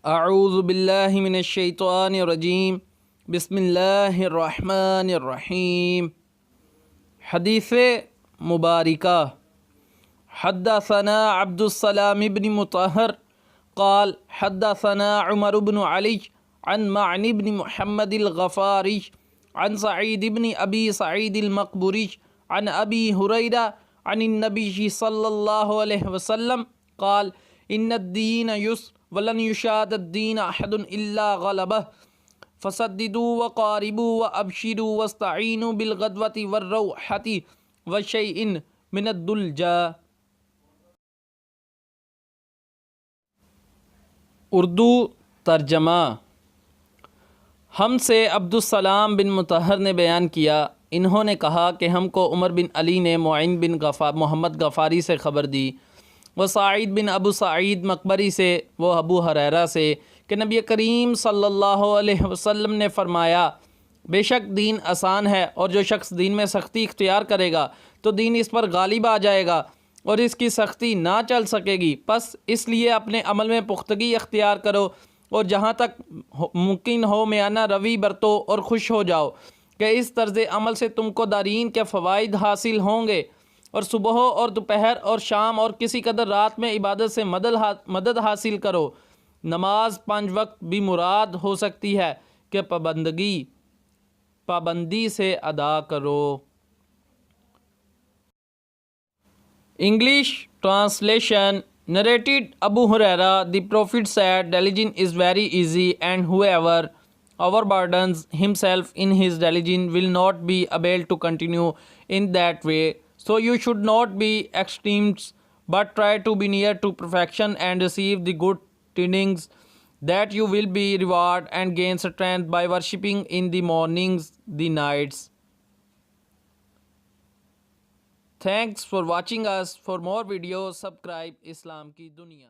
اعوذ باللہ من الشیطان الرجیم بسم اللہ الرحمن الرحیم۔ حدیث مبارکہ۔ حدثنا عبد السلام بن مطہر قال حدثنا عمر بن علی عن معن بن محمد الغفاری عن سعید بن ابی سعید المقبری عن ابی ہریرہ عن النبی صلی اللہ علیہ وسلم قال ان الدین یسر ولن یشاد الدین احد الا غلبہ فسددوا وقاربوا وابشروا واستعینوا بالغدوۃ والروحۃ وشیء من الدلجا۔ اردو ترجمہ۔ ہم سے عبدالسلام بن مطہر نے بیان کیا، انہوں نے کہا کہ ہم کو عمر بن علی نے معین بن محمد غفاری سے خبر دی، وہ سعید بن ابو سعید مقبری سے، وہ ابو ہریرہ سے، کہ نبی کریم صلی اللہ علیہ وسلم نے فرمایا، بے شک دین آسان ہے، اور جو شخص دین میں سختی اختیار کرے گا تو دین اس پر غالب آ جائے گا اور اس کی سختی نہ چل سکے گی۔ پس اس لیے اپنے عمل میں پختگی اختیار کرو اور جہاں تک ممکن ہو میانہ روی برتو اور خوش ہو جاؤ کہ اس طرز عمل سے تم کو دارین کے فوائد حاصل ہوں گے، اور صبح اور دوپہر اور شام اور کسی قدر رات میں عبادت سے مدد حاصل کرو۔ نماز 5 وقت بھی مراد ہو سکتی ہے کہ پابندی سے ادا کرو۔ English translation narrated Abu Huraira, the Prophet said, religion is very easy and whoever overburdens himself in his religion will not be able to continue in that way. So you should not be extremists but try to be near to perfection and receive the good tidings that you will be rewarded and gain strength by worshipping in the mornings, the nights. Thanks for watching us. For more videos, subscribe Islam Ki Duniya.